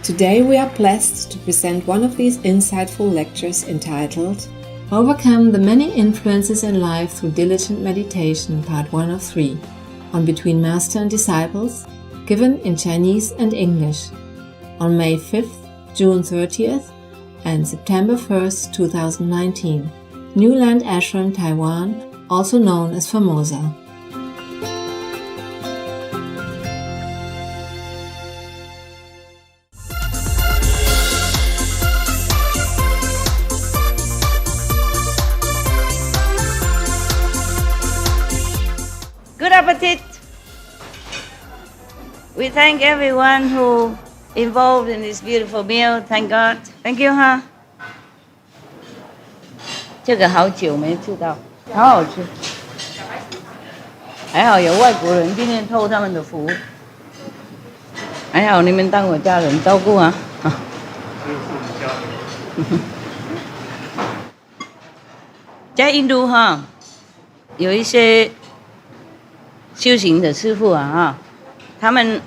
Today we are blessed to present one of these insightful lectures entitled Overcome the Many Influences in Life Through Diligent Meditation, Part 1 of 3, on Between Master and Disciples, given in Chinese and English, on May 5th, June 30th, and September 1st, 2019, New Land Ashram, Taiwan, also known as Formosa. Good appetite! We thank everyone who involved in this beautiful meal. Thank God. Thank you, huh? 这个好久没吃到，好好吃。还好有外国人今天偷他们的福，还好你们当我家人照顾啊。在印度哈，有一些修行的师父啊，他们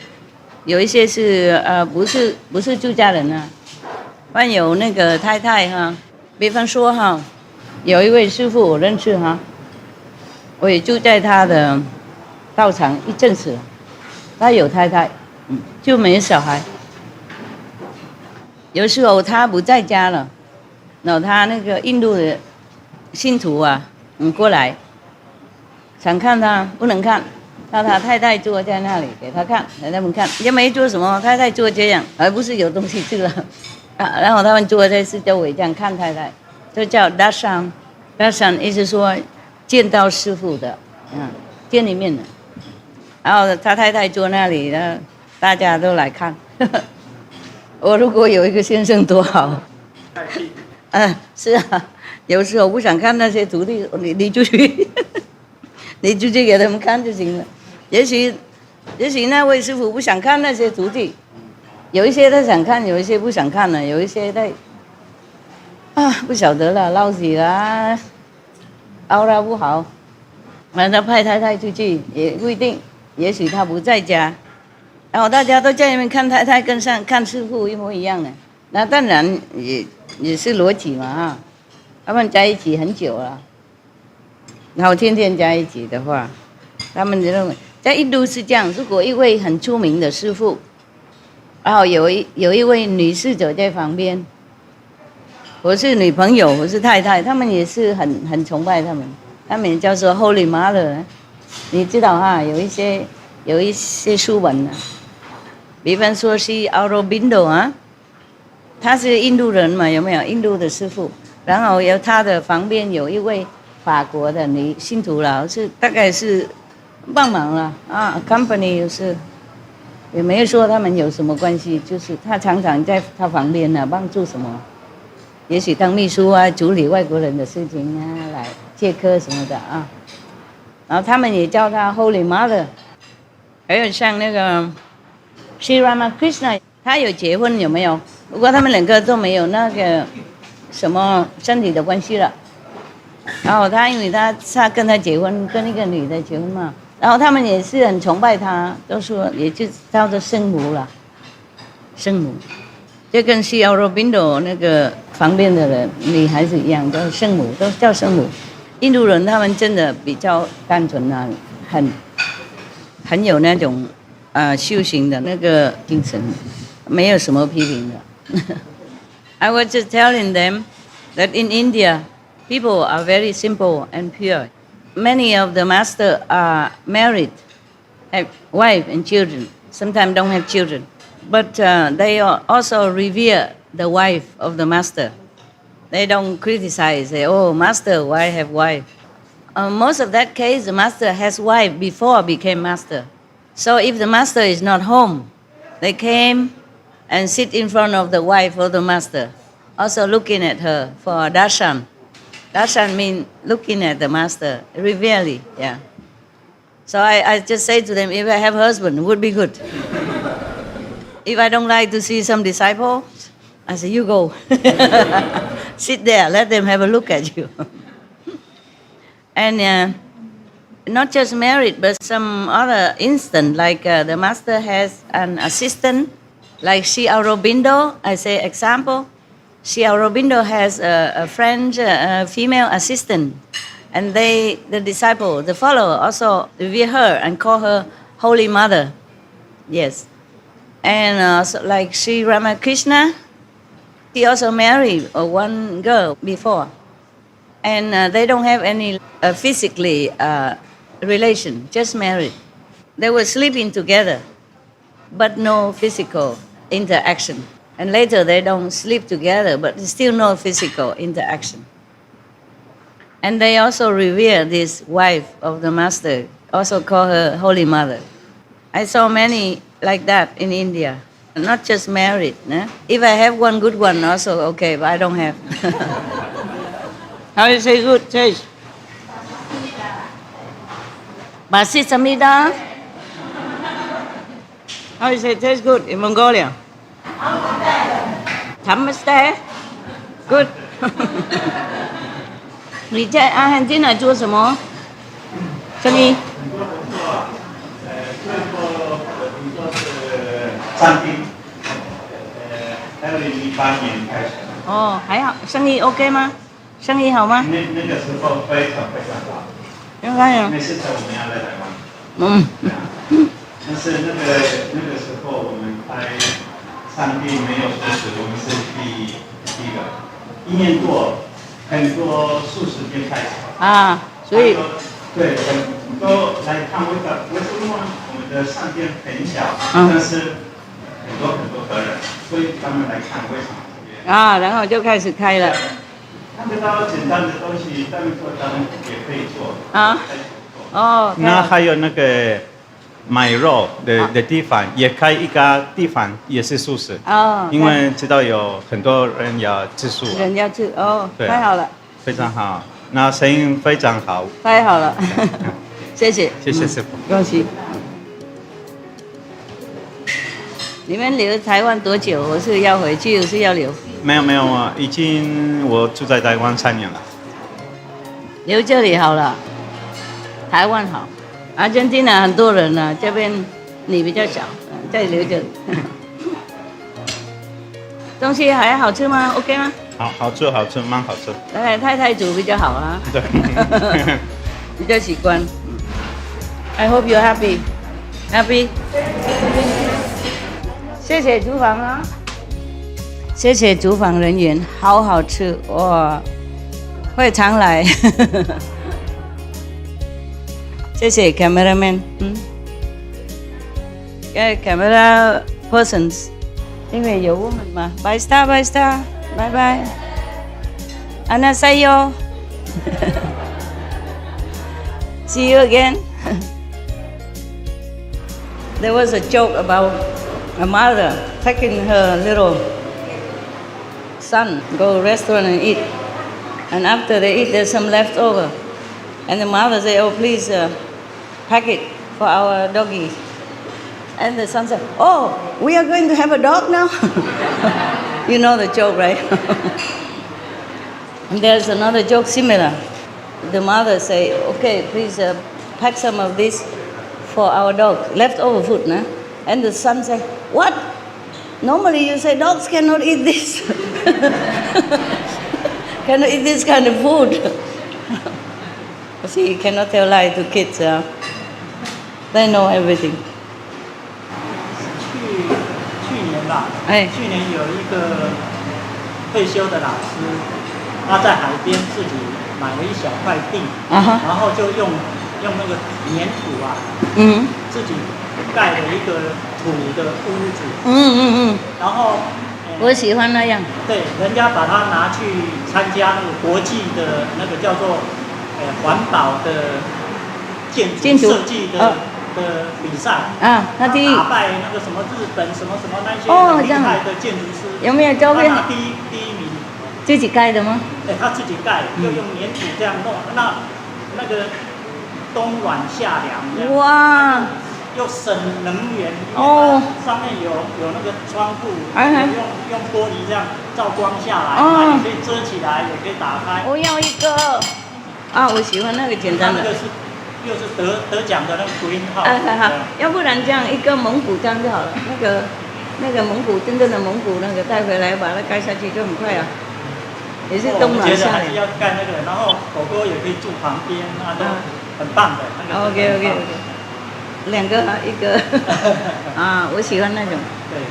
有一些是不是出家人啊，还有那个太太哈。比方说哈，有一位师父我认识哈，我也住在他的道场一阵子了。他有太太，就没小孩。有时候他不在家了，然后他那个印度的信徒啊，过来，想看他不能看。他太太坐在那里给他看，给他们看，也没做什么。太太坐这样，而不是有东西吃了。然后他们坐在四周围这样看太太，就叫darshan。darshan 意思说见到师父的，见一面的。然后他太太坐那里，大家都来看。我如果有一个先生多好。是啊，有时候不想看那些徒弟，你出去，你出去给他们看就行了。也许那位师父不想看那些徒弟，有一些他想看，有一些不想看了，有一些他不晓得了，闹起啦，熬啦不好，完他派太太出去也不一定，也许他不在家，然后大家都在那边看太太跟看师父一模一样的，那当然也是逻辑嘛他们在一起很久了，然后天天在一起的话，他们就认为。在印度是这样，如果一位很出名的师父，然后有一位女士走在旁边，或是女朋友，或是太太，他们也是很崇拜他们，他们也叫做 Holy Mother， 你知道有一些书文比方说是 Aurobindo他是印度人嘛，有没有印度的师父？然后有他的旁边有一位法国的女信徒了，大概是。帮忙了company 也没有说他们有什么关系，就是他常常在他旁边帮助什么，也许当秘书处理外国人的事情来借课什么的然后他们也叫他 Holy Mother。 还有像那个 Sri Ramakrishna， 他有结婚有没有？不过他们两个都没有那个什么身体的关系了，然后因为他跟他结婚，跟一个女的结婚嘛，然后他们也是很崇拜他，都说也就叫做圣母了，圣母，就跟西奥罗宾多那个旁边的人女孩子一样，叫圣母，都叫圣母。印度人他们真的比较单纯很有那种修行的那个精神，没有什么批评的。I was just telling them that in India, people are very simple and pure. Many of the masters are married, have wife and children. Sometimes don't have children, but they also revere the wife of the master. They don't criticize, say, "Oh, master, why have wife?" Most of that case, the master has wife before became master. So if the master is not home, they came and sit in front of the wife of the master, also looking at her for darshan. Darshan means looking at the master, reverently, yeah. So I just say to them, if I have a husband, it would be good. If I don't like to see some disciples, I say, you go. Sit there, let them have a look at you. And not just married, but some other instant, like the master has an assistant Like Sri Aurobindo, I say example. Sri Aurobindo has a French female assistant, and the disciple, the follower, also revere her and call her Holy Mother. Yes. And so like Sri Ramakrishna, he also married one girl before. And they don't have any physically relation, just married. They were sleeping together, but no physical interaction. And later they don't sleep together, but still no physical interaction. And they also revere this wife of the master, also call her Holy Mother. I saw many like that in India, not just married. If I have one good one also okay, but I don't have. How do you say good taste? Basisamida. How do you say taste good in Mongolia? Namaste. Good. 你在阿汉津来做什么？生意？餐厅，2008年开始。哦，还好，生意 OK 吗？生意好吗？那个时候非常好。应该有。那现在我们要来台湾。嗯。但是那个时候我们开餐厅没有素食，我们是第一个，1年多，很多素食店开始。啊，所以。对，很多来看为什么我们的商店很小，但是很多客人，所以他们来看为什么。啊，然后就开始开了。看得到简单的东西，他们也可以做。啊。哦。那还有那个买肉的地方，也开一个地方也是素食。哦。因为知道有很多人要吃素。人要吃哦，太好了。非常好，那生意非常好。太好了，谢谢。谢谢师傅。恭喜。你们留台湾多久？我是要回去，我是要留。没有啊，已经我住在台湾3年了。留这里好了，台湾好，阿根廷呢很多人呢，这边你比较少，再留这里。东西还好吃吗 ？OK 吗？好吃，蛮好吃。太太煮比较好啊。对。比较习惯。I hope you're happy. Happy. 谢谢厨房啊。谢谢厨房人员，好吃哇，会常来。谢谢 cameraman，camera persons， 因为有我们嘛。Bye star， 拜拜。안녕하세요。See you again. There was a joke about a mother taking her little son go restaurant and eat, and after they eat there's some left over, and the mother say, "Oh, please pack it for our doggy." And the son said, "Oh, we are going to have a dog now." You know the joke, right? And there's another joke similar. The mother say, "Okay, please pack some of this for our dog, leftover food." Nah? And the son say, "What? Normally you say dogs cannot eat this. Cannot eat this kind of food." See, you cannot tell lie to kids. They know everything. 去年吧，去年有一个退休的老师，他在海边自己买了一小块地，然后就用那个粘土啊，自己盖了一个土的屋子，然后我喜欢那样。对，人家把它拿去参加那个国际的那个叫做环保的建筑设计的比赛啊，他第一打败那个什么日本什么那些很厉害的建筑师，有没有照片？他拿第一名。自己盖的吗？他自己盖，就用粘土这样弄，那个冬暖夏凉，哇，又省能源，哦，上面有那个窗户，用玻璃这样照光下来，也可以遮起来，也可以打开。我要一个啊，我喜欢那个简单的。那个是又是得奖的那个 Green House。好，要不然这样一个蒙古章就好了，那个蒙古真正的蒙古那个带回来，把它盖下去就很快啊，也是冬暖夏凉。还是要盖那个，然后狗狗也可以住旁边，那都很棒的。那个 OK， 2个啊，1个啊，我喜欢那种，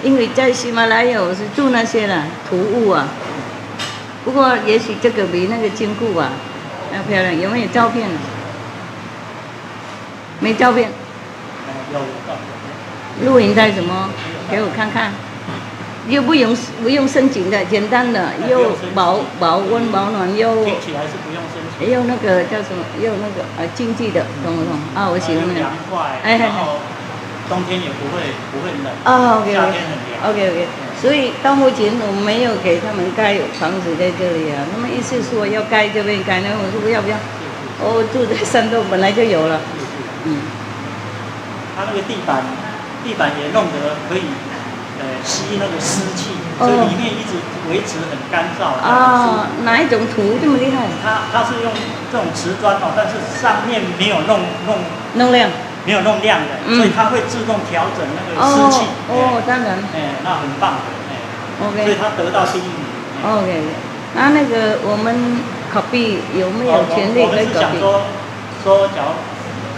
因为在喜马拉雅我是住那些了土屋啊，不过也许这个比那个金库啊要漂亮。有没有照片？没照片。有录影带什么？给我看看。又不用申请的，简单的，又保温保暖，又听起来是不用申请，又那个叫什么？又那个经济的，懂不懂？啊，我喜欢那个。凉快，然后冬天也不会冷。哦 ，OK， 夏天很凉。OK， 所以到目前我没有给他们盖房子在这里啊，他们一直说要盖这边盖那，我说不要，我住在山洞本来就有了。它那个地板也弄得可以。吸那个湿气，所以里面一直维持很干燥。啊，哪一种土这么厉害？它是用这种瓷砖哦，但是上面没有弄亮，没有弄亮的，所以它会自动调整那个湿气。当然。那很棒的。OK。所以它得到第1名。OK。那个我们copy有没有权利可以copy？说假如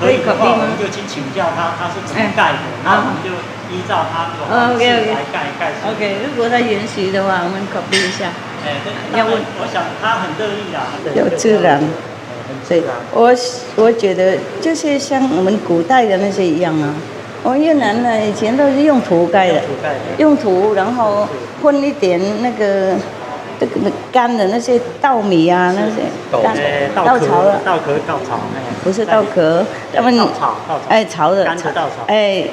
可以的话，我们就去请教他是怎么盖的，然后我们就依照他的方式来盖。OK， 如果他允许的话，我们copy一下。要问，我想他很乐意啦。有自然。对，我觉得就是像我们古代的那些一样啊。我们越南呢，以前都是用土盖的，用土，然后混一点那个。这个干的那些稻米啊，那些稻草的，稻壳稻草，不是稻壳，他们草的，干的稻草，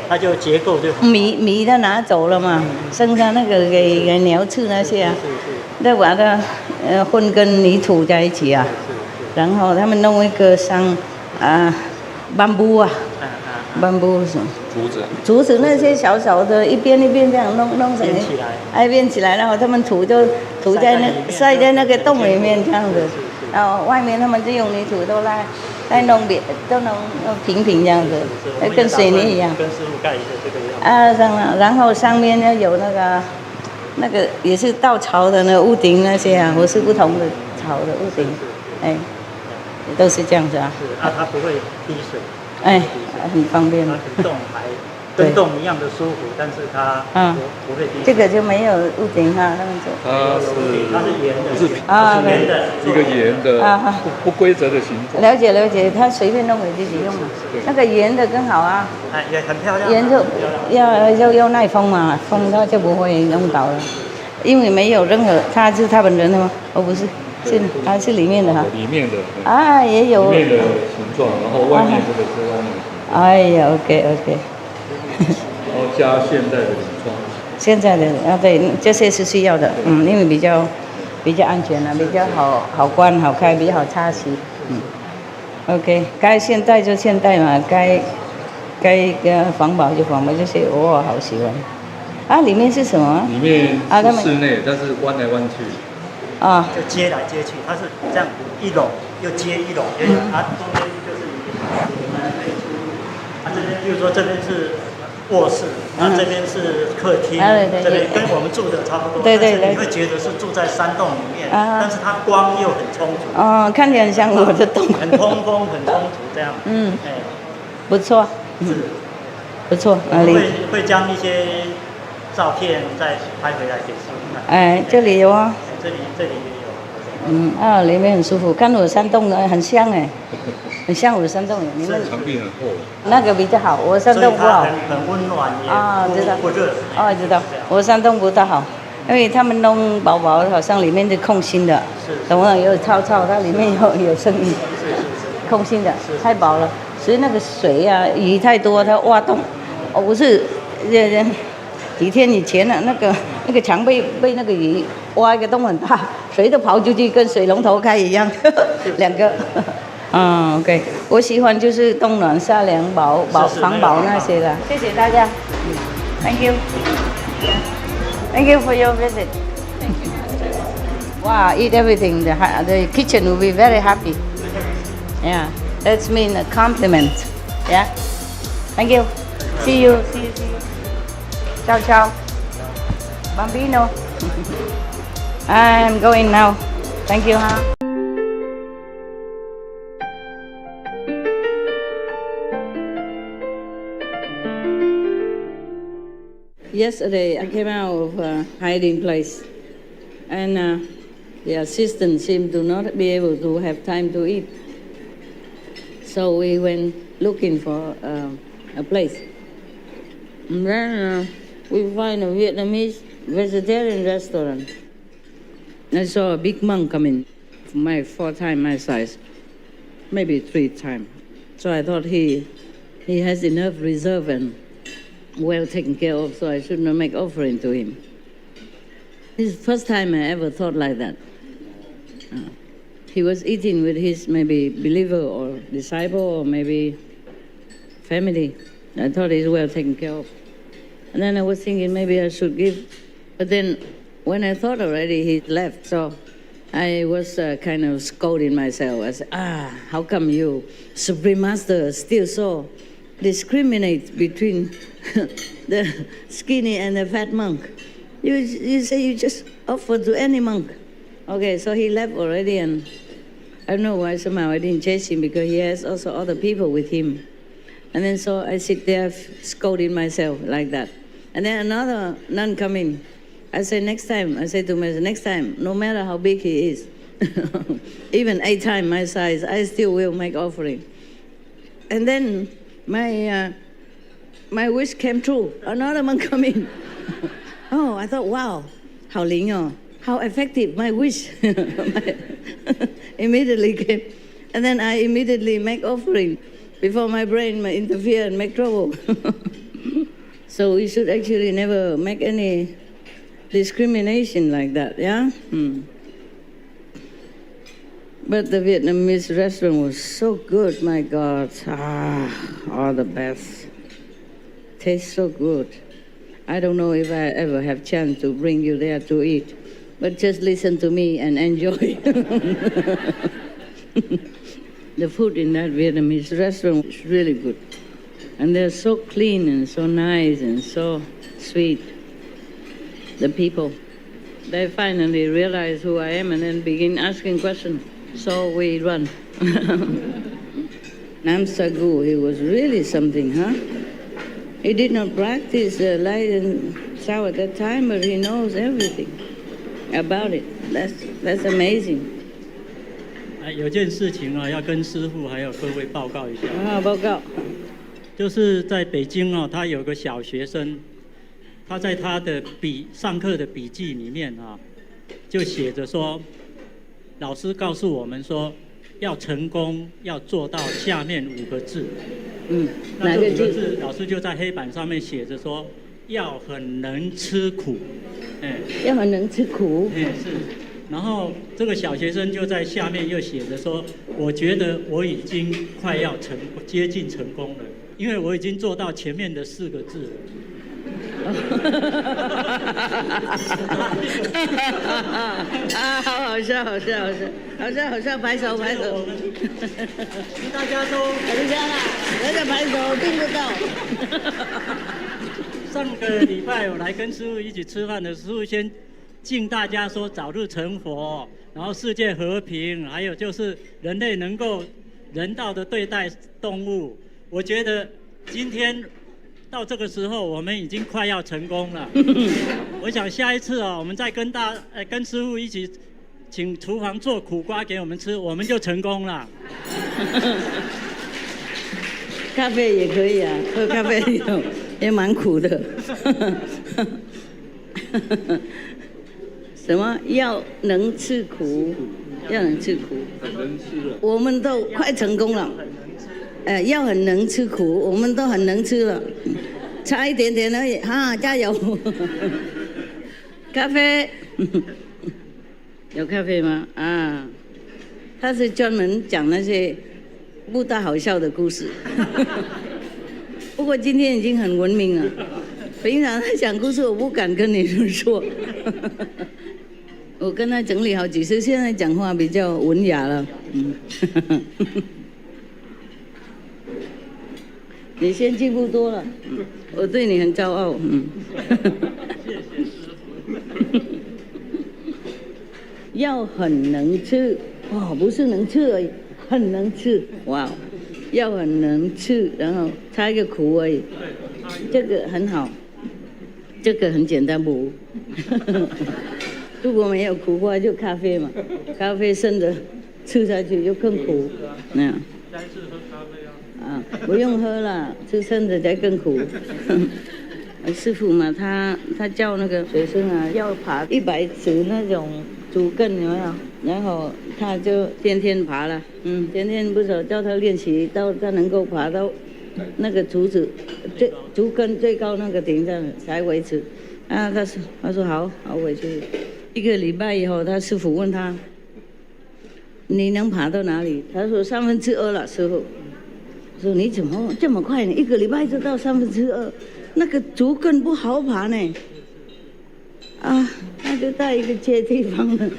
它就结构就米它拿走了嘛，剩下那个给鸟吃那些啊，再把它混跟泥土在一起啊，然后他们弄一个像斑布啊，斑布什么？竹子那些小小的，一边这样弄成编起来，然后他们涂在晒在那个洞里面这样子，然后外面他们就用泥土都再弄平这样子，跟水泥一样。跟师傅盖一个这个样子。然后上面要有那个也是稻草的那个屋顶那些啊，或是不同的草的屋顶，都是这样子啊。它不会滴水。很方便。它跟洞一样的舒服，但是它不会滴水。这个就没有屋顶哈，他们做。它是圆的，圆的一个圆的不规则的形状。了解，他随便弄给自己用嘛。那个圆的更好啊。也很漂亮。圆就要耐风嘛，风它就不会弄倒了，因为没有任何，他是他本人的吗？不是。它是里面的哈，里面的也有里面的形状，然后外面这个是外面的形状。哎呀 ，OK， 然后加现代的铝窗。现在的对，这些是需要的，因为比较安全啊，比较好关好开，比较好擦洗，OK， 该现代就现代嘛，该环保就环保，这些我好喜欢。里面是什么？里面是室内，但是弯来弯去。就接来接去，它是这样一垄又接一垄，中间就是这边，比如说这边是卧室，这边是客厅，这边跟我们住的差不多，但是你会觉得是住在山洞里面，但是它光又很充足，看起来很像我的洞，很通风，很充足这样，不错，不错，会将一些照片再拍回来给师傅看，这里有啊。这里也有。里面很舒服，看我山洞的很像很像我的山洞。你们墙壁很厚。那个比较好，我山洞不好。很温暖也不热。知道。我山洞不大好，因为他们弄薄薄的，好像里面是空心的。懂不懂？有吵，它里面有声音。空心的，太薄了，所以那个水啊，雨太多，它挖洞。不是，几天以前呢，那个墙被那个雨挖一个洞很大，水都跑出去，跟水龙头开一样，2个。OK， 我喜欢就是冬暖夏凉、防保那些的。谢谢大家，Thank you for your visit. Wow, eat everything. The kitchen will be very happy. Yeah, that's mean a compliment. Yeah, thank you. See you. Ciao. Bambino. I'm going now. Thank you, huh? Yesterday, I came out of a hiding place, and the assistant seemed to not be able to have time to eat. So we went looking for a place. And then we find a Vietnamese vegetarian restaurant. I saw a big monk coming, 4 times my size, maybe 3 times. So I thought he has enough reserve and well taken care of, so I should not make offering to him. This is the first time I ever thought like that. He was eating with his maybe believer or disciple or maybe family. I thought he's well taken care of. And then I was thinking maybe I should give. But then when I thought already, he left. So I was kind of scolding myself. I said, how come you, Supreme Master, still so discriminate between the skinny and the fat monk? You say you just offer to any monk. Okay, so he left already, and I don't know why somehow I didn't chase him, because he has also other people with him. And then so I sit there scolding myself like that. And then another nun come in. I say next time, I say to myself, next time, no matter how big he is, even 8 times my size, I still will make offering. And then my wish came true. Another monk come in. Oh, I thought, wow, how effective my wish immediately came. And then I immediately make offering before my brain may interfere and make trouble. So we should actually never make any discrimination like that, yeah? But the Vietnamese restaurant was so good, my God. All the best. Tastes so good. I don't know if I ever have chance to bring you there to eat, but just listen to me and enjoy. The food in that Vietnamese restaurant is really good. And they're so clean and so nice and so sweet. The people, they finally realize who I am and then begin asking questions. So we run. Nam Sagu, he was really something, huh? He did not practice light and sound at that time, but he knows everything about it. That's amazing. 有件事情啊，要跟师父还有各位报告一下。报告。就是在北京哦，他有个小学生，他在他的上课的笔记里面啊，就写着说，老师告诉我们说，要成功要做到下面5个字。那这5个字，老师就在黑板上面写着说，要很能吃苦。要很能吃苦。是。然后这个小学生就在下面又写着说，我觉得我已经快要接近成功了，因为我已经做到前面的4个字了。好笑，拍手。大家都等一下啦，那个拍手听不到。上个礼拜我来跟师父一起吃饭的，师父先敬大家说早日成佛，然后世界和平，还有就是人类能够人道的对待动物。我觉得今天到这个时候，我们已经快要成功了。我想下一次我们再跟师父一起请厨房做苦瓜给我们吃，我们就成功了。咖啡也可以啊，喝咖啡也蛮苦的。什么要能吃苦？要能吃苦。很能吃了。我们都快成功了。要很能吃苦，我们都很能吃了，差一点点而已，加油！咖啡，有咖啡吗？他是专门讲那些不大好笑的故事。不过今天已经很文明了，平常他讲故事我不敢跟你们说。我跟他整理好几次，现在讲话比较文雅了。你先进步多了，我对你很骄傲。要很能吃哦，不是能吃而已，很能吃，哇，要很能吃，然后差一个苦而已，这个很好，这个很简单不？如果没有苦话，就咖啡嘛，咖啡生的吃下去就更苦，那样。下一次喝咖啡啊，不用喝了，吃生的才更苦。师父嘛，他叫那个学生啊，要爬100尺那种竹竿，有没有？然后他就天天爬了，天天不少叫他练习，到他能够爬到那个竹竿最高那个顶上才为止。啊，他说好回去。1个礼拜以后，他师父问他，你能爬到哪里？他说2/3了，师父。说你怎么这么快呢？1个礼拜就到2/3，那个竹竿不好爬呢。啊，那就在一个阶梯方了，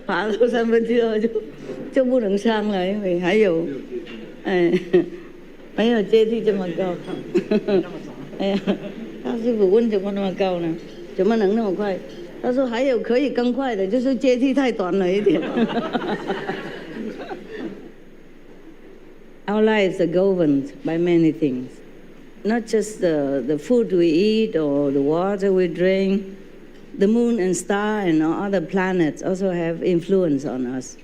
爬到2/3就不能上了，因为还有，没有阶梯这么高。哎呀，他师父问怎么那么高呢？怎么能那么快？他说还有可以更快的，就是阶梯太短了一点。Our lives are governed by many things, not just the food we eat or the water we drink. The moon and star and other planets also have influence on us.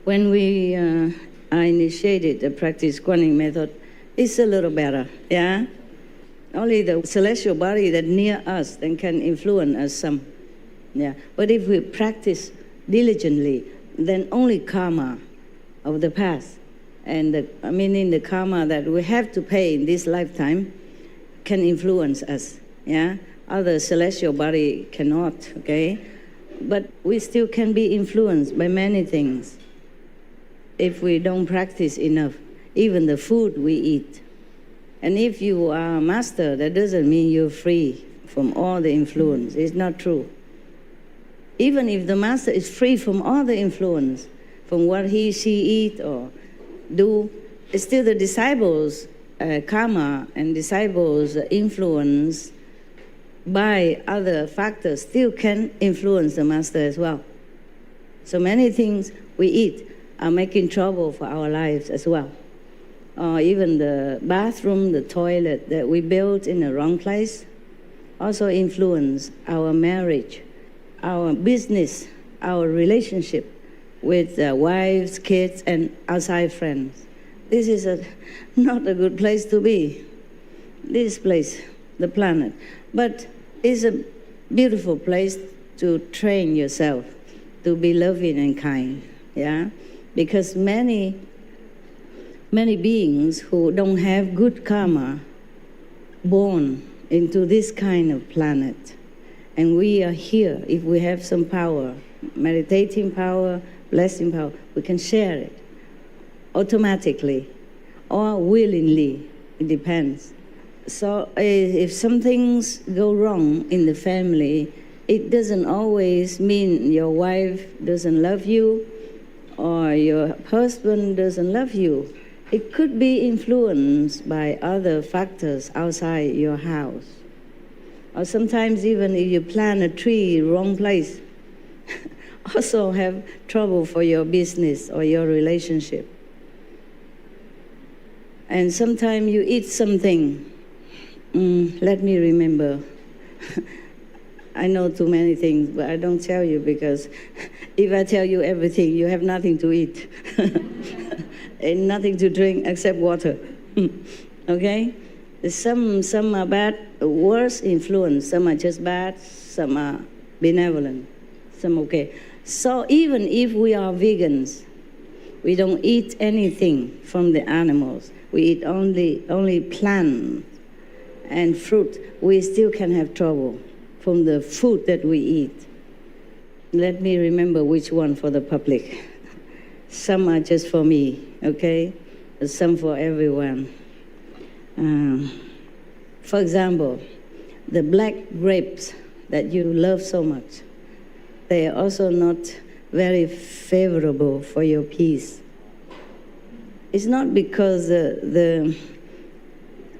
When we are initiated the practice Guanyin method, it's a little better, yeah? Only the celestial body that near us then can influence us some, yeah? But if we practice diligently, then only karma of the past, and meaning the karma that we have to pay in this lifetime, can influence us, yeah? Other celestial body cannot, okay? But we still can be influenced by many things if we don't practice enough, even the food we eat. And if you are a master, that doesn't mean you're free from all the influence. It's not true. Even if the master is free from all the influence, from what he, she eat or do, it's still the disciples' karma and disciples' influence by other factors still can influence the master as well. So many things we eat are making trouble for our lives as well. Even the bathroom, the toilet that we built in the wrong place also influence our marriage, our business, our relationship with wives, kids, and outside friends. This is not a good place to be, this place, the planet. But it's a beautiful place to train yourself to be loving and kind, yeah? Because many beings who don't have good karma born into this kind of planet. And we are here, if we have some power, meditating power, blessing power, we can share it automatically or willingly, it depends. So if some things go wrong in the family, it doesn't always mean your wife doesn't love you or your husband doesn't love you. It could be influenced by other factors outside your house. Or sometimes even if you plant a tree in the wrong place, also have trouble for your business or your relationship. And sometimes you eat something, let me remember. I know too many things, but I don't tell you because if I tell you everything, you have nothing to eat and nothing to drink except water. Okay? Some are bad, worse influence. Some are just bad, some are benevolent, some okay. So even if we are vegans, we don't eat anything from the animals. We eat only plants and fruit. We still can have trouble from the food that we eat. Let me remember which one for the public. Some are just for me, okay? Some for everyone. For example, the black grapes that you love so much, they are also not very favorable for your peace. It's not because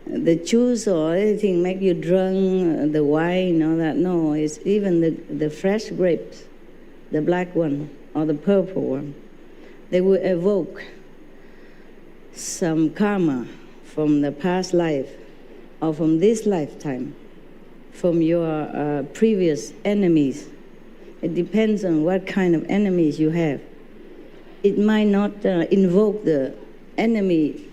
the juice or anything make you drunk, the wine, all that. No, it's even the fresh grapes, the black one or the purple one. They will evoke some karma from the past life or from this lifetime, from your previous enemies. It depends on what kind of enemies you have. It might not invoke the enemy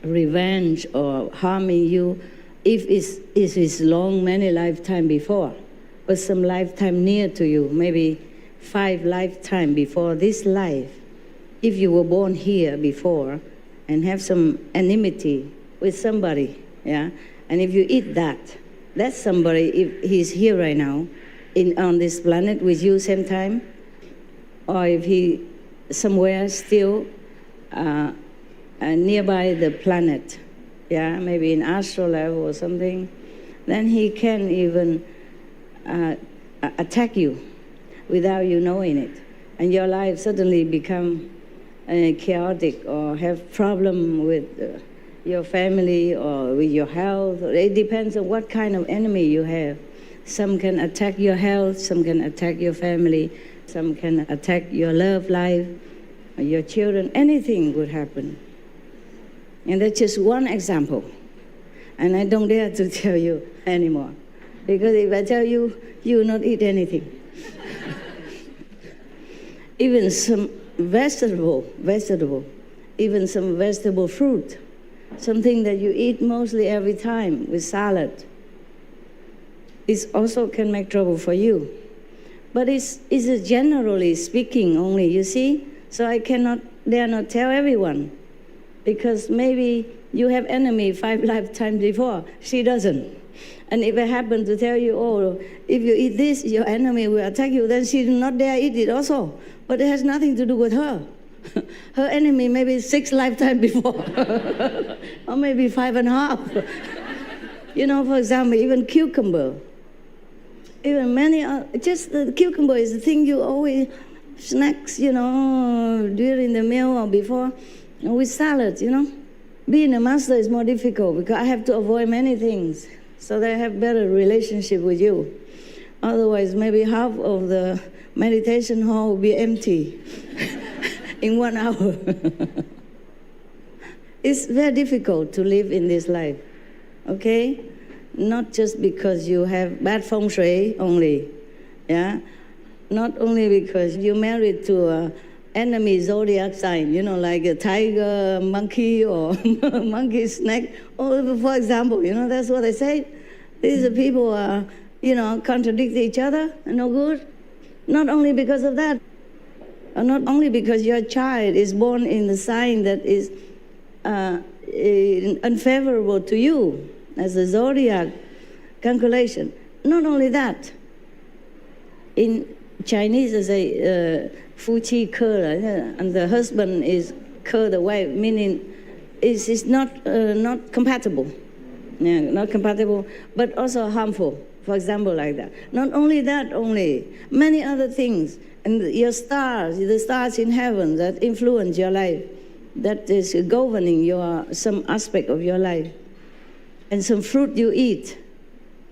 revenge or harming you if it's long, many lifetime before, but some lifetime near to you, maybe 5 lifetime before this life. If you were born here before and have some enmity with somebody, yeah, and if you eat that somebody, if he's here right now, on this planet with you same time, or if he somewhere still nearby the planet, yeah, maybe in astral level or something, then he can even attack you without you knowing it, and your life suddenly become chaotic or have problem with your family or with your health. It depends on what kind of enemy you have. Some can attack your health, some can attack your family, some can attack your love life, your children. Anything would happen. And that's just one example. And I don't dare to tell you anymore. Because if I tell you, you will not eat anything. Even some vegetable, even some vegetable fruit, something that you eat mostly every time with salad, it also can make trouble for you. But it's generally speaking only, you see? So I dare not tell everyone, because maybe you have enemy 5 lifetimes before, she doesn't. And if I happen to tell you, oh, if you eat this, your enemy will attack you, then she will not dare eat it also. But it has nothing to do with her. Her enemy maybe 6 lifetimes before, or maybe 5.5. You know, for example, even cucumber. Even many, just the cucumber is the thing you always snacks, you know, during the meal or before, with salad, you know. Being a master is more difficult because I have to avoid many things so that I have better relationship with you. Otherwise, maybe half of the meditation hall will be empty in 1 hour. It's very difficult to live in this life, okay? Not just because you have bad feng shui only, yeah? Not only because you're married to an enemy zodiac sign, you know, like a tiger, monkey, or monkey, snake, or for example, you know, that's what I say. These people are, you know, contradict each other, no good. Not only because of that, or not only because your child is born in the sign that is unfavorable to you, as a zodiac calculation. Not only that, in Chinese they say Fu Qi Ke, and the husband is Ke the wife, meaning it's not compatible. Yeah, not compatible, but also harmful. For example, like that. Not only that, many other things. And your stars, the stars in heaven that influence your life, that is governing some aspect of your life. And some fruit you eat,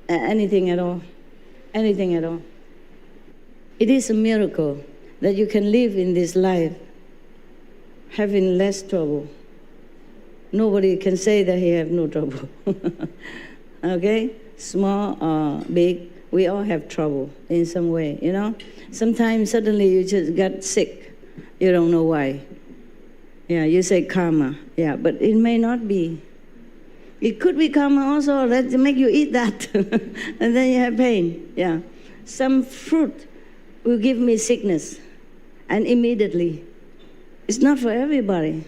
anything at all. It is a miracle that you can live in this life having less trouble. Nobody can say that he have no trouble. Okay? Small or big, we all have trouble in some way, you know? Sometimes suddenly you just got sick. You don't know why. Yeah, you say karma. Yeah, but it may not be. It could be karma also that make you eat that, and then you have pain. Yeah, some fruit will give me sickness, and immediately. It's not for everybody.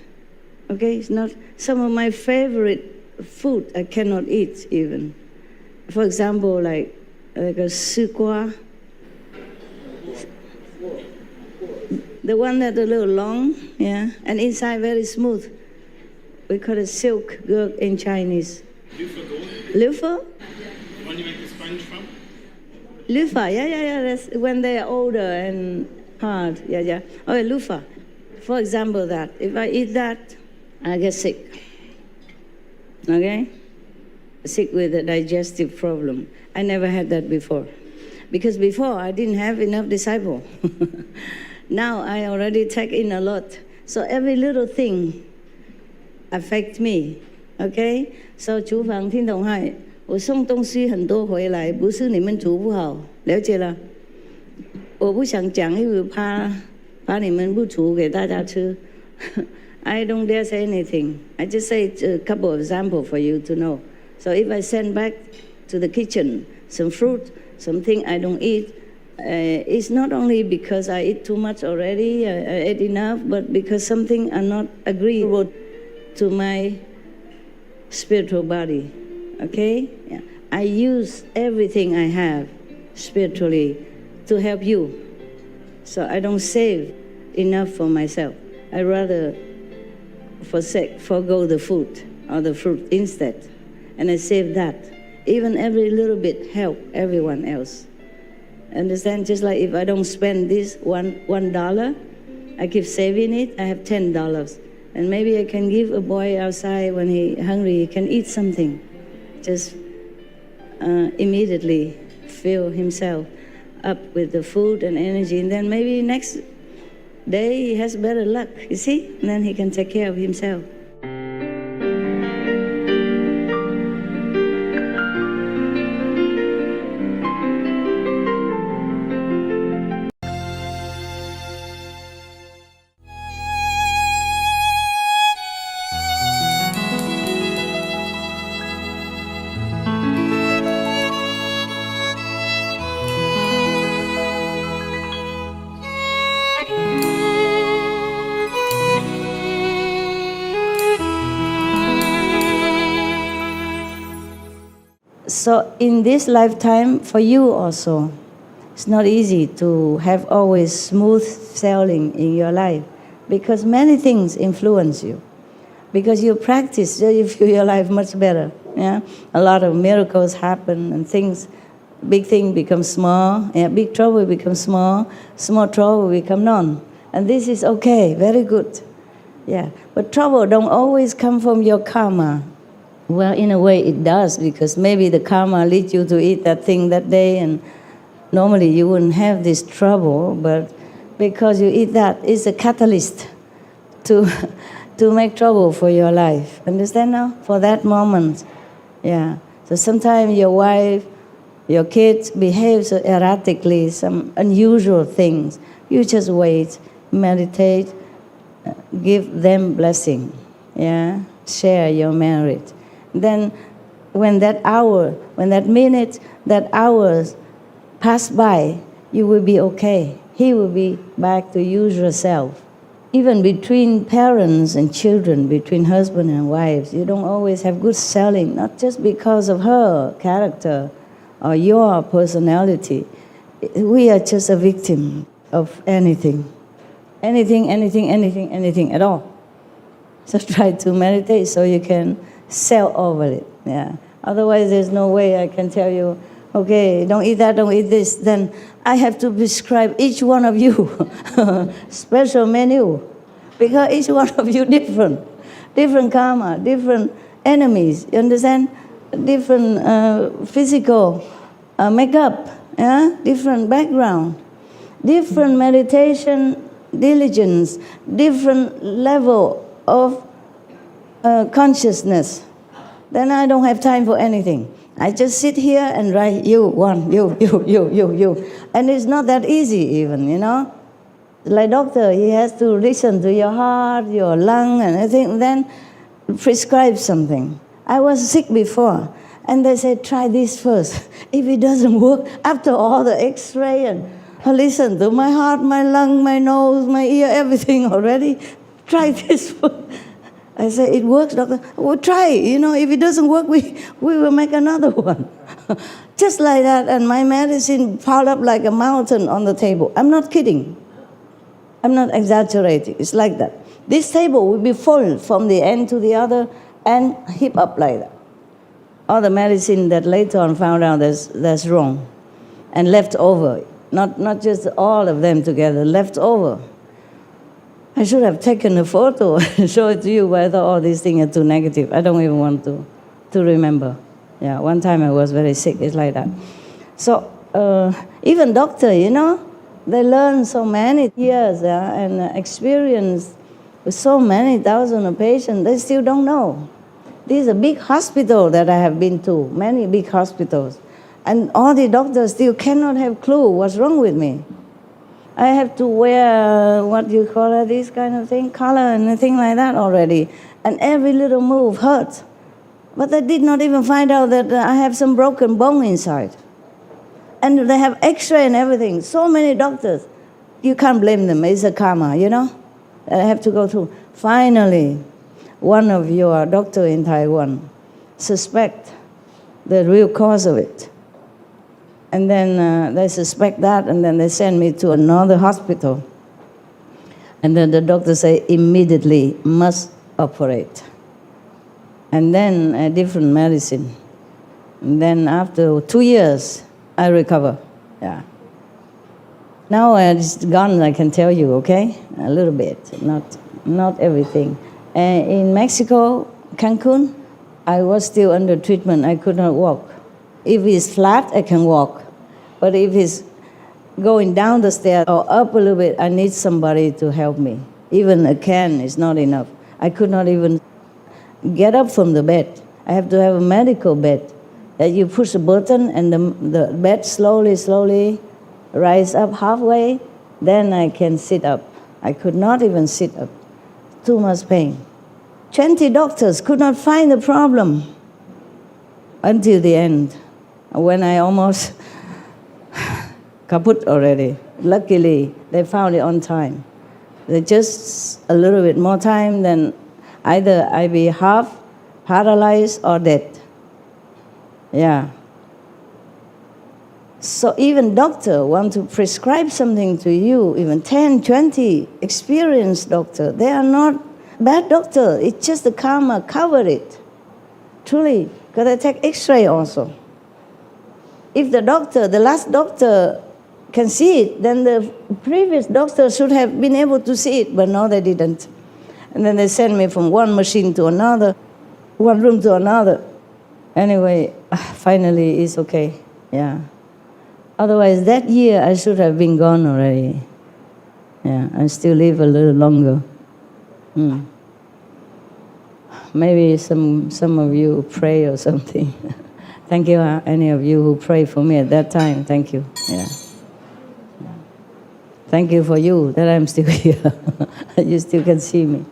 Okay, it's not. Some of my favorite food I cannot eat even. For example, like a sukwa, the one that's a little long, yeah, and inside very smooth. We call it silk gurk in Chinese. Lufa? The one you make the sponge from? Lufa, yeah. That's when they are older and hard. Yeah. Oh, lufa. For example, that if I eat that, I get sick. Okay? Sick with a digestive problem. I never had that before. Because before I didn't have enough disciple. Now I already take in a lot. So every little thing affects me. Okay? So 厨房听懂哈？我送东西很多回来，不是你们煮不好，了解了？我不想讲，因为怕你们不煮给大家吃。I don't dare say anything. I just say a couple of examples for you to know. So if I send back to the kitchen some fruit, something I don't eat, it's not only because I eat too much already, I ate enough, but because something are not agreeable to my spiritual body. Okay? Yeah. I use everything I have spiritually to help you. So I don't save enough for myself. I rather forgo the food or the fruit instead. And I save that. Even every little bit help everyone else. Understand? Just like if I don't spend this $1, I keep saving it, I have $10. And maybe I can give a boy outside when he's hungry, he can eat something. Just immediately fill himself up with the food and energy. And then maybe next day he has better luck, you see? And then he can take care of himself. So in this lifetime, for you also, it's not easy to have always smooth sailing in your life because many things influence you. Because you practice, you feel your life much better. Yeah, a lot of miracles happen and things, big thing becomes small, yeah, big trouble becomes small, small trouble become none. And this is okay, very good. Yeah, but trouble don't always come from your karma. Well, in a way it does, because maybe the karma leads you to eat that thing that day, and normally you wouldn't have this trouble, but because you eat that, it's a catalyst to make trouble for your life. Understand now? For that moment. Yeah. So sometimes your wife, your kids behave so erratically, some unusual things. You just wait, meditate, give them blessing. Yeah. Share your merit. Then when that hour, when that minute, that hours pass by, you will be okay. He will be back to usual self. Even between parents and children, between husband and wives, you don't always have good selling, not just because of her character or your personality. We are just a victim of anything. Anything at all. So try to meditate so you can sail over it. Yeah. Otherwise, there's no way I can tell you, okay, don't eat that, don't eat this. Then I have to prescribe each one of you special menu, because each one of you different karma, different enemies. You understand? Different physical makeup, yeah? Different background, different meditation diligence, different level of consciousness. Then I don't have time for anything. I just sit here and write you. And it's not that easy even, you know. Like doctor, he has to listen to your heart, your lung, and everything, then prescribe something. I was sick before, and they said, try this first. If it doesn't work, after all the x-ray, and I listen to my heart, my lung, my nose, my ear, everything already, try this first. I say, it works, doctor. Well, try it. You know, if it doesn't work, we will make another one. Just like that, and my medicine piled up like a mountain on the table. I'm not kidding. I'm not exaggerating. It's like that. This table will be full from the end to the other and heap up like that. All the medicine that later on found out that's wrong and left over. Not just all of them together, left over. I should have taken a photo and show it to you, but I thought, oh, these things are too negative. I don't even want to to remember. Yeah, one time I was very sick. It's like that. So even doctor, they learn so many years and experience with so many thousands of patients. They still don't know. These are big hospitals that I have been to, many big hospitals. And all the doctors still cannot have clue what's wrong with me. I have to wear, what you call it, this kind of thing, collar and thing like that already. And every little move hurts. But they did not even find out that I have some broken bone inside. And they have x-ray and everything. So many doctors. You can't blame them. It's a karma, I have to go through. Finally, one of your doctors in Taiwan suspect the real cause of it. And then they suspect that, and then they send me to another hospital. And then the doctor say, immediately must operate. And then a different medicine. And then after 2 years, I recover. Yeah. Now it's gone, I can tell you, okay? A little bit, not everything. In Mexico, Cancun, I was still under treatment. I could not walk. If it's flat, I can walk. But if it's going down the stairs or up a little bit, I need somebody to help me. Even a can is not enough. I could not even get up from the bed. I have to have a medical bed that you push a button and the bed slowly rise up halfway, then I can sit up. I could not even sit up. Too much pain. 20 doctors could not find the problem until the end, when I almost kaput already. Luckily, they found it on time. They just a little bit more time, then either I be half paralyzed or dead. Yeah. So even doctor want to prescribe something to you, even 10, 20 experienced doctor, they are not bad doctor. It's just the karma covered it. Truly, because they take x-ray also. If the last doctor can see it, then the previous doctor should have been able to see it, but no, they didn't. And then they send me from one machine to another, one room to another. Anyway, finally it's okay, yeah. Otherwise, that year I should have been gone already. Yeah, I still live a little longer. Maybe some of you pray or something. Thank you, any of you who prayed for me at that time. Thank you. Yeah. Thank you for you that I'm still here. You still can see me.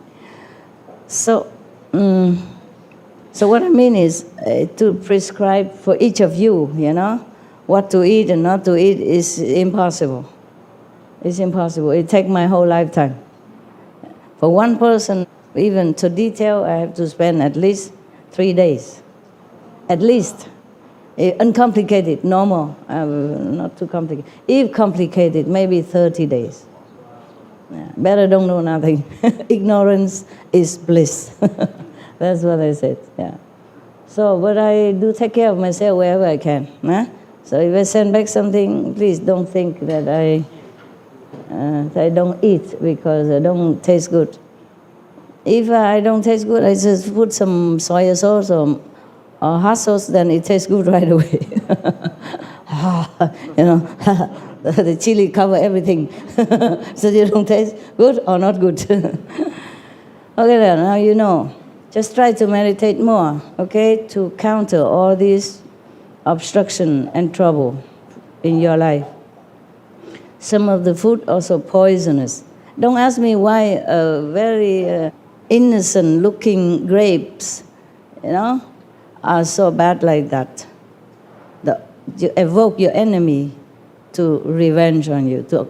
So what I mean is to prescribe for each of you, what to eat and not to eat is impossible. It's impossible. It takes my whole lifetime. For one person, even to detail, I have to spend at least 3 days. At least. Uncomplicated, normal, not too complicated. If complicated, maybe 30 days. Yeah. Better don't know nothing. Ignorance is bliss. That's what I said, yeah. So, but I do take care of myself wherever I can. So if I send back something, please don't think that I don't eat because I don't taste good. If I don't taste good, I just put some soy sauce or hot sauce, then it tastes good right away. The chili cover everything. So you don't taste good or not good. Okay, then, now you know. Just try to meditate more, okay, to counter all these obstruction and trouble in your life. Some of the food also poisonous. Don't ask me why very innocent-looking grapes, are so bad like that. You evoke your enemy to revenge on you, to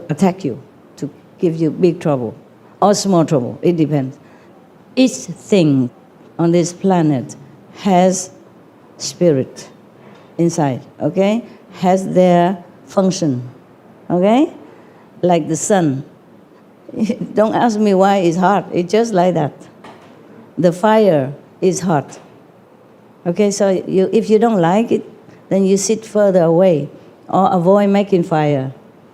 attack you, to give you big trouble or small trouble. It depends. Each thing on this planet has spirit inside, okay? Has their function, okay? Like the sun. Don't ask me why it's hot. It's just like that. The fire is hot. Okay, so if you don't like it, then you sit further away or avoid making fire.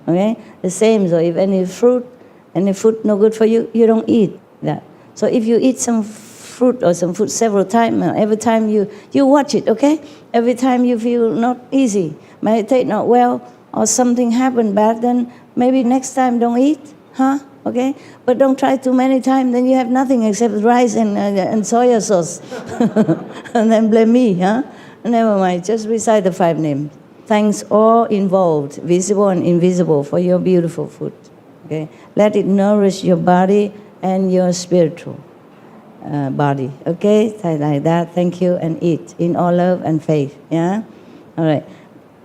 Okay? The same, so if any fruit no good for you, you don't eat that. So if you eat some fruit or some food several times. Every time you watch it, okay? Every time you feel not easy, meditate not well, or something happened bad, then maybe next time don't eat, huh? Okay? But don't try too many times, then you have nothing except rice and soya sauce. And then blame me, huh? Never mind, just recite the 5 names. Thanks all involved, visible and invisible, for your beautiful food. Okay? Let it nourish your body and your spiritual body. Okay? Like that. Thank you, and eat in all love and faith. Yeah? All right.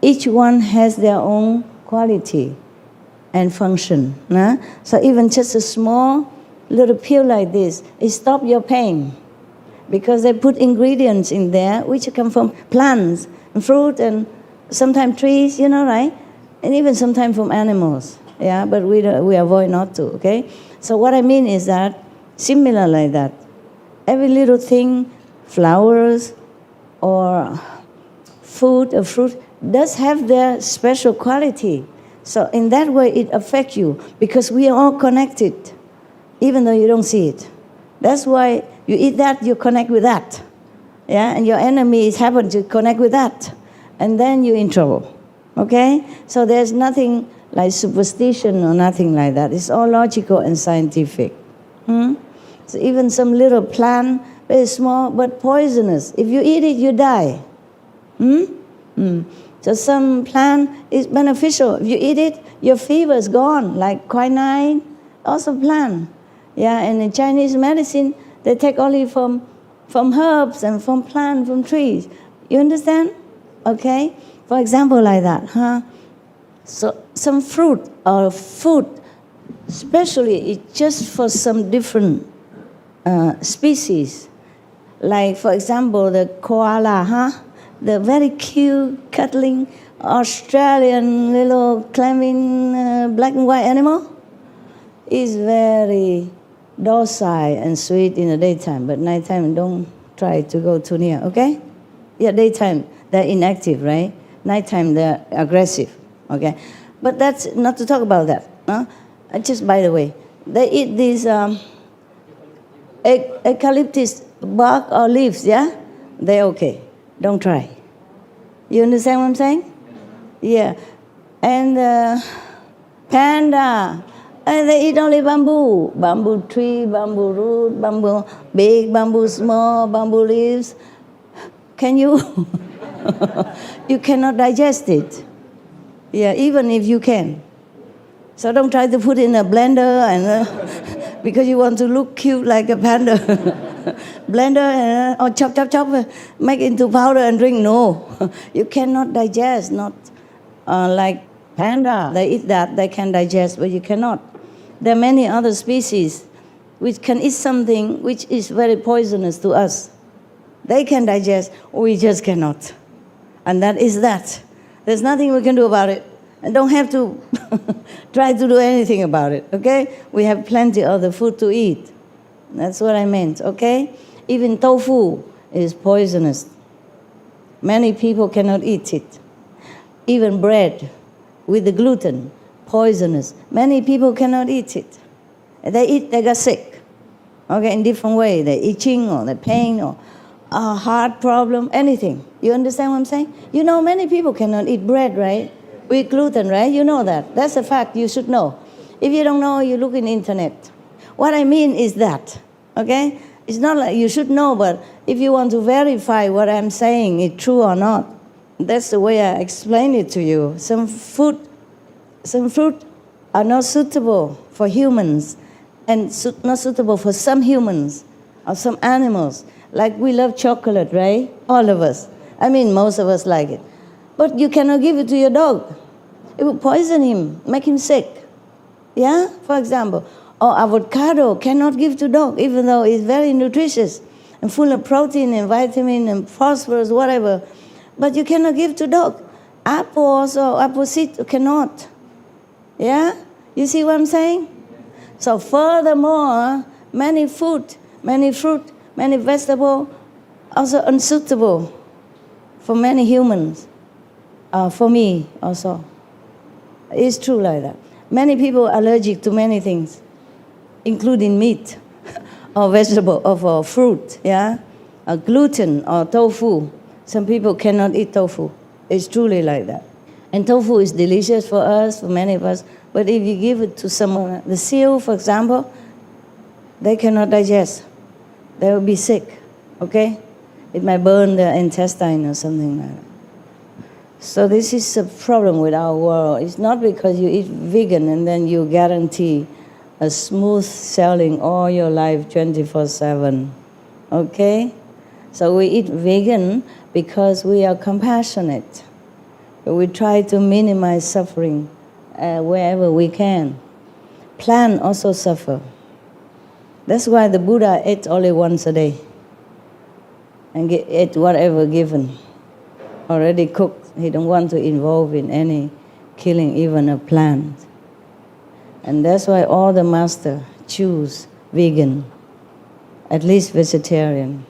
Each one has their own quality and function. Nah? So even just a small little pill like this, it stops your pain. Because they put ingredients in there which come from plants and fruit and sometimes trees, you know, right? And even sometimes from animals. Yeah, but we avoid not to, okay? So what I mean is that, similar like that, every little thing, flowers or food or fruit, does have their special quality. So in that way, it affects you because we are all connected, even though you don't see it. That's why you eat that, you connect with that. Yeah, and your enemies happen to connect with that. And then you're in trouble. Okay? So there's nothing like superstition or nothing like that. It's all logical and scientific. So even some little plant, very small, but poisonous. If you eat it, you die. So some plant is beneficial. If you eat it, your fever is gone, like quinine, also plant. Yeah, and in Chinese medicine, they take only from herbs and from plants, from trees. You understand? Okay? For example, like that, huh? So some fruit or food, especially it's just for some different species. Like, for example, the koala, huh? The very cute, cuddling Australian little climbing black and white animal is very docile and sweet in the daytime, but nighttime don't try to go too near, okay? Yeah, daytime they're inactive, right? Nighttime they're aggressive, okay? But that's not to talk about that. Huh? Just by the way, they eat these eucalyptus bark or leaves, yeah? They're okay. Don't try. You understand what I'm saying? Yeah. And panda, and they eat only bamboo. Bamboo tree, bamboo root, bamboo big, bamboo small, bamboo leaves. Can you? You cannot digest it. Yeah, even if you can. So don't try to put in a blender and because you want to look cute like a panda. Blender or chop, make into powder and drink. No, you cannot digest. Not like panda. They eat that, they can digest, but you cannot. There are many other species which can eat something which is very poisonous to us. They can digest, we just cannot. And that is that. There's nothing we can do about it. And don't have to try to do anything about it, okay? We have plenty of the food to eat. That's what I meant, okay? Even tofu is poisonous. Many people cannot eat it. Even bread with the gluten, poisonous. Many people cannot eat it. They eat, they get sick. Okay, in different way. They're itching or they're pain or a heart problem, anything. You understand what I'm saying? You know, many people cannot eat bread, right? With gluten, right? You know that. That's a fact you should know. If you don't know, you look in the internet. What I mean is that, okay? It's not like you should know, but if you want to verify what I'm saying is true or not, that's the way I explain it to you. Some fruit are not suitable for humans and not suitable for some humans or some animals. Like we love chocolate, right? All of us. I mean, most of us like it. But you cannot give it to your dog. It will poison him, make him sick. Yeah, for example. Or avocado cannot give to dog, even though it's very nutritious and full of protein and vitamin and phosphorus, whatever. But you cannot give to dog. Apple also, apple seed cannot. Yeah? You see what I'm saying? So furthermore, many fruit, many vegetables also unsuitable for many humans. For me also. It's true like that. Many people are allergic to many things, including meat. or vegetable, or fruit, yeah, gluten or tofu. Some people cannot eat tofu. It's truly like that. And tofu is delicious for us, for many of us. But if you give it to someone, the seal, for example, they cannot digest. They will be sick, okay? It might burn their intestine or something like that. So this is a problem with our world. It's not because you eat vegan and then you guarantee a smooth sailing all your life 24/7, okay? So we eat vegan because we are compassionate. We try to minimize suffering wherever we can. Plants also suffer. That's why the Buddha ate only once a day and ate whatever given, already cooked. He don't want to involve in any killing, even a plant. And that's why all the masters choose vegan, at least vegetarian.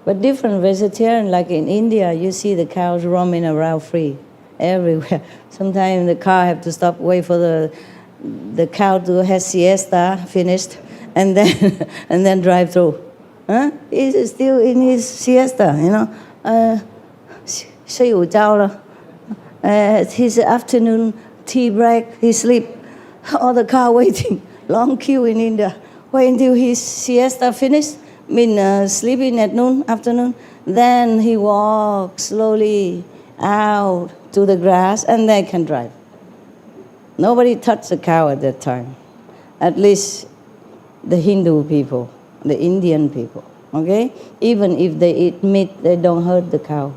But different vegetarian, like in India, you see the cows roaming around free everywhere. Sometimes the car have to stop, wait for the cow to have siesta finished, and then drive through. Huh? He's still in his siesta, you know. 睡午觉了. His afternoon tea break, he sleep. All the car waiting, long queue in India. Wait until his siesta finished, sleeping at afternoon. Then he walks slowly out to the grass and they can drive. Nobody touched the cow at that time. At least the Hindu people, the Indian people, okay? Even if they eat meat, they don't hurt the cow.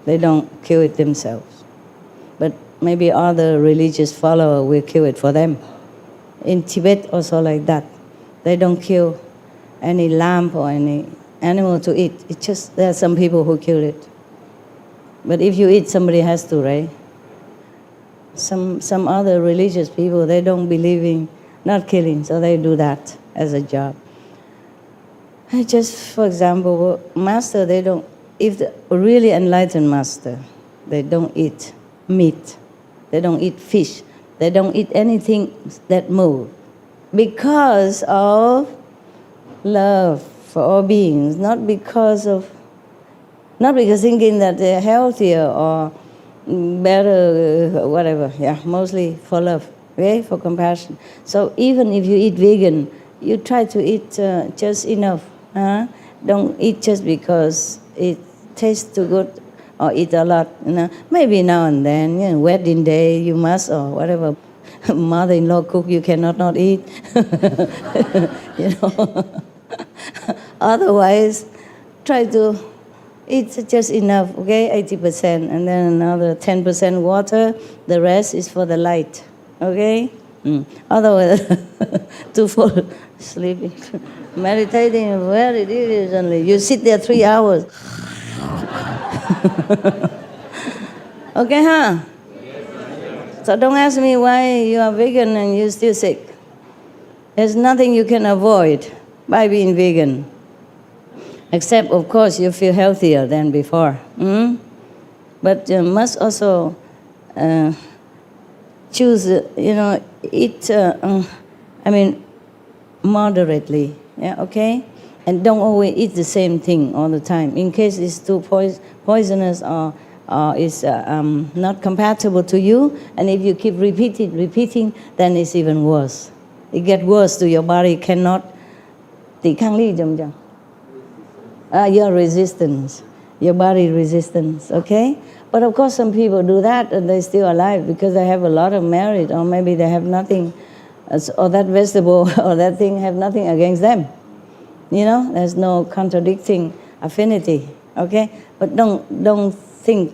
They don't kill it themselves. But maybe other religious followers will kill it for them. In Tibet also like that. They don't kill any lamb or any animal to eat. It's just there are some people who kill it. But if you eat, somebody has to, right? Some other religious people, they don't believe in not killing, so they do that as a job. Just for example, master, they don't, if the really enlightened master, they don't eat meat, they don't eat fish, they don't eat anything that moves, because of love for all beings, not because thinking that they're healthier or better, whatever. Yeah, mostly for love, okay, for compassion. So even if you eat vegan, you try to eat just enough. Don't eat just because it tastes too good, or eat a lot. You know, maybe now and then, you know, wedding day you must, or whatever. Mother-in-law cook, you cannot not eat. You know. Otherwise, try to eat just enough, okay, 80%, and then another 10% water. The rest is for the light, okay? Otherwise, to fall asleep. Meditating very diligently. You sit there 3 hours. Okay, huh? So don't ask me why you are vegan and you're still sick. There's nothing you can avoid by being vegan. Except, of course, you feel healthier than before. But you must also choose, eat, moderately, yeah, okay? And don't always eat the same thing all the time, in case it's too poisonous or is not compatible to you. And if you keep repeating, then it's even worse. It gets worse to your body, cannot. Your resistance, your body resistance, okay? But of course some people do that and they're still alive because they have a lot of merit, or maybe they have nothing, or that vegetable or that thing have nothing against them. You know, there's no contradicting affinity, okay? But don't think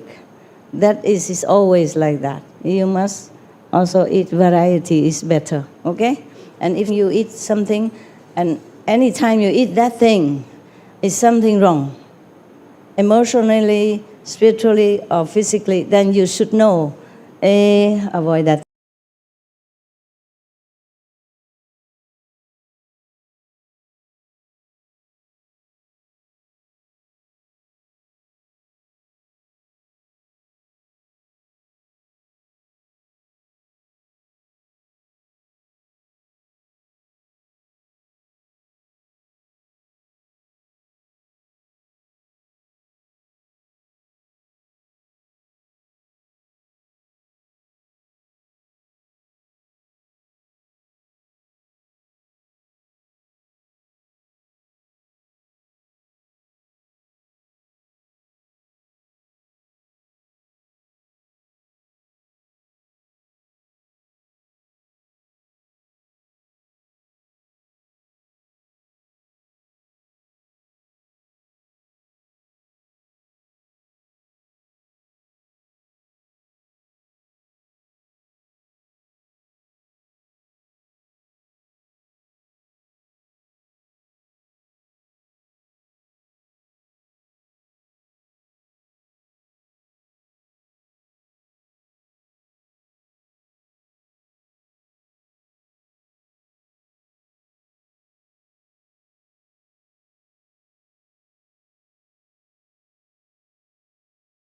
that is always like that. You must also eat variety is better, okay? And if you eat something, and anytime you eat that thing, is something wrong, emotionally, spiritually, or physically, then you should know, avoid that.